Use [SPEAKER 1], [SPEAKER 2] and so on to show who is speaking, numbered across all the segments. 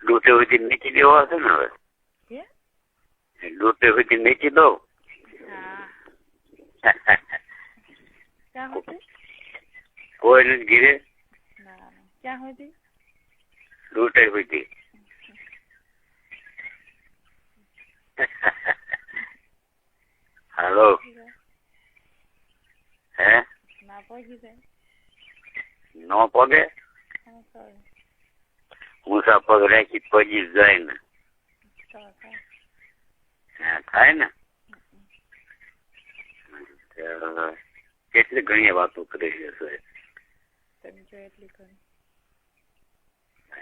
[SPEAKER 1] લૂંટે સુધી નીચી દેવો હશે ને હવે? લૂંટે સુધી નીચી દો. કોઈ નથી ગીરે લૂંટે સુધી. હાલો હે નો પગે ઊંચા પગ રાખી પગી જાય ને થાય ને. કેટલી ઘણી વાતો કરી છે.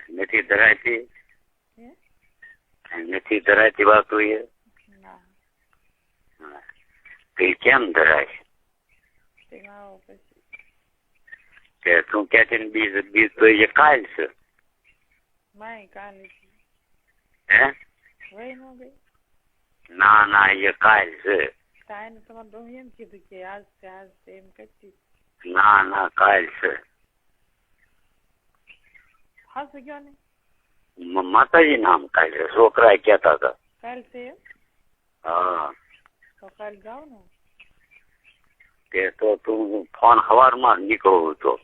[SPEAKER 1] નથી ધરાતી નથી ધરાતી વાતો એ કેમ ધરાય? તું ક્યાંથી બીજ બીજ તો એ કાલ છે. હે ના ના એ કાલ છે. ના ના કાલ છે. માતાજી નામ કાલ છે. છોકરા કહેતા હતા. હા તે તો તું ફોન સવારમાં નીકળવું તો.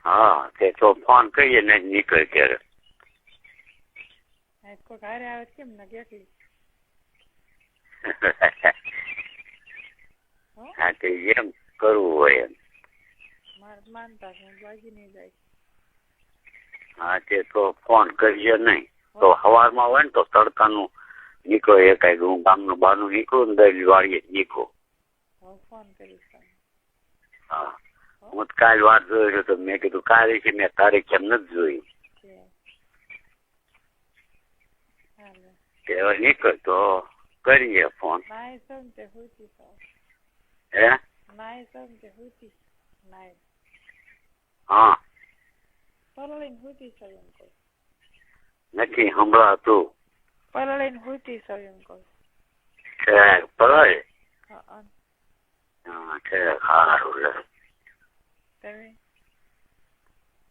[SPEAKER 1] હા તે તો ફોન કરીએ ને નીકળે ત્યારે. હા તે એમ કરવું હોય એમ. હા તે તો ફોન કરીએ નહીં તો સવારમાં હોય ને તો તડકાનું નીકળો. એકાય હું ગામનું બહારનું નીકળું ને દલી વાળીએ નીકળું. હા હું કાલ વાત જોઈ તો મેં કીધું કાલે છે મેં તારીખ કેમ નથી જોઈ. નીકળ તો કરીએ ફોન. હે હા નથી સંભળાતું. પલાય હા સારું.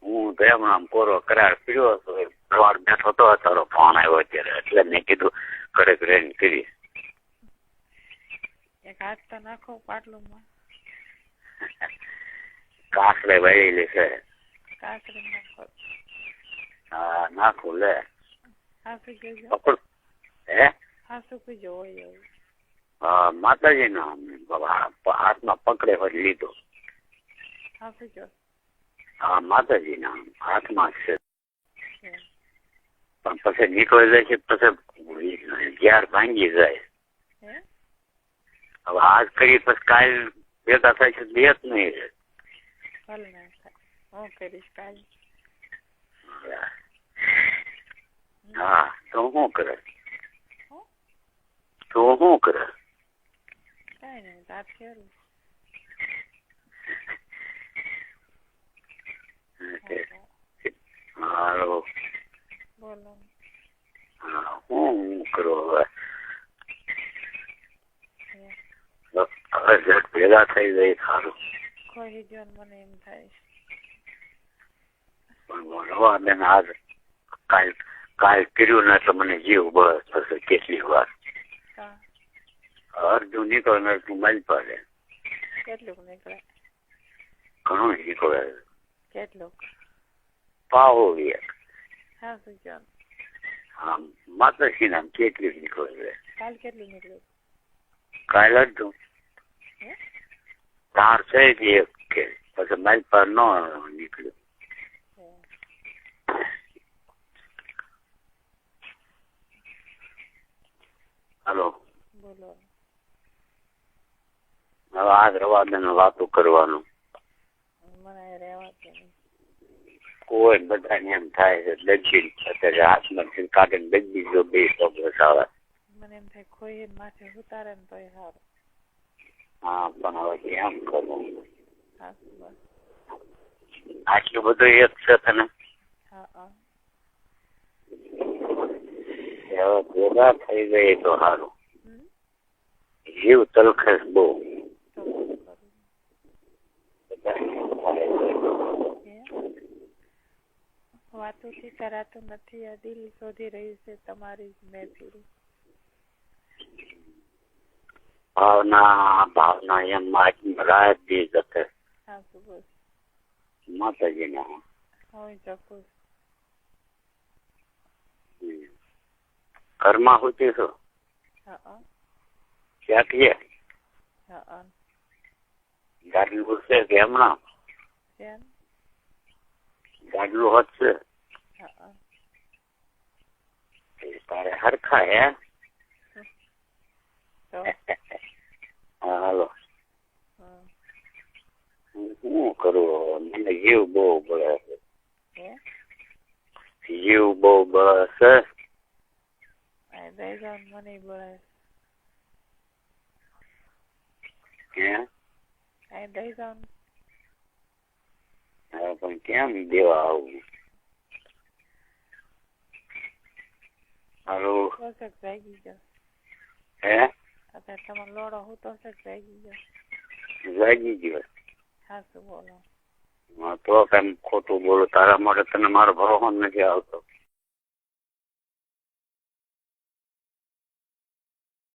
[SPEAKER 1] હું તો એમ પૂરો કરાર પીડ્યો હતો. સવાર બેઠો હતો તારો ફોન આવ્યો અત્યારે એટલે મેં કીધું કડક રહીને કરી. કાંકરે વળેલી છે. હા નાખું લે. હે હા માતાજી નો હાથમાં પકડે હોય લીધો. હા માતાજી ના હાથમાં છે. પણ પછી નીકળી જાય છે પછી ઘેર ભાંગી જાય. હવે આજ કરી પછી કાલ ભેગા થાય છે દેત નહીં રહે. હા તો શું કરે? તો શું કરે? હાલો હા હું કરો હવે? હવે ભેગા થઈ જાય સારું. પણ બેન આજ કાલ કર્યું ને તો મને જીવ બસ થશે. કેટલી વાર અર્જુન નીકળે તું મારી પાસે ઘણું નીકળે. પાવો હા માતાજી નામ કેટલી નીકળે? કાલ અડધું તાર છે જ એક કે પછી મારી પાસે ન નીકળ્યું. હાલો હવે આજ રવા દે વાતો કરવાનું. કોઈ બધાને એમ થાય છે દક્ષિણ અત્યારે હાથમાં કાઢીને બધી જો બે ચોકલેટ આવે. હા પણ હવે એમ કરવું આટલું બધું એક છે તને. હવે ભેગા થઈ ગઈ તો સારું. જીવ તલખસ બહુ.
[SPEAKER 2] વાતોથી કરાતું નથી. આ દિલ શોધી રહ્યું છે તમારી જ મહેફિલ.
[SPEAKER 1] ભાવના એમ રાત દી જશે.
[SPEAKER 2] હા સુબોલ.
[SPEAKER 1] માતાજીના
[SPEAKER 2] હોય જકુસ.
[SPEAKER 1] ઘરમાં હોતી છો?
[SPEAKER 2] હા.
[SPEAKER 1] ક્યાંથી?
[SPEAKER 2] હા.
[SPEAKER 1] ગાડલું છે કે હમણાં?
[SPEAKER 2] કેમ?
[SPEAKER 1] ગાડલું હશે.
[SPEAKER 2] હા.
[SPEAKER 1] તારે હરખા હે?
[SPEAKER 2] તો
[SPEAKER 1] હા હાલો.
[SPEAKER 2] હા.
[SPEAKER 1] શું કરું? મને જીવ બહુ બળે છે.
[SPEAKER 2] હે?
[SPEAKER 1] જીવ બહુ બળે છે.
[SPEAKER 2] આ દઈ જાવ મને બોલે.
[SPEAKER 1] હે?
[SPEAKER 2] આ દઈ જાવ.
[SPEAKER 1] હવે પણ કેમ દેવા આવું? હાલો.
[SPEAKER 2] તો જાગી જાવ.
[SPEAKER 1] હે?
[SPEAKER 2] અત્યારે તમારો લોડો હું તો જાગી જાવ.
[SPEAKER 1] જાગી ગયો.
[SPEAKER 2] હા શું બોલો?
[SPEAKER 1] તો કેમ ખોટું બોલું? તારા માટે તને મારો ભરોસો નથી આવતો.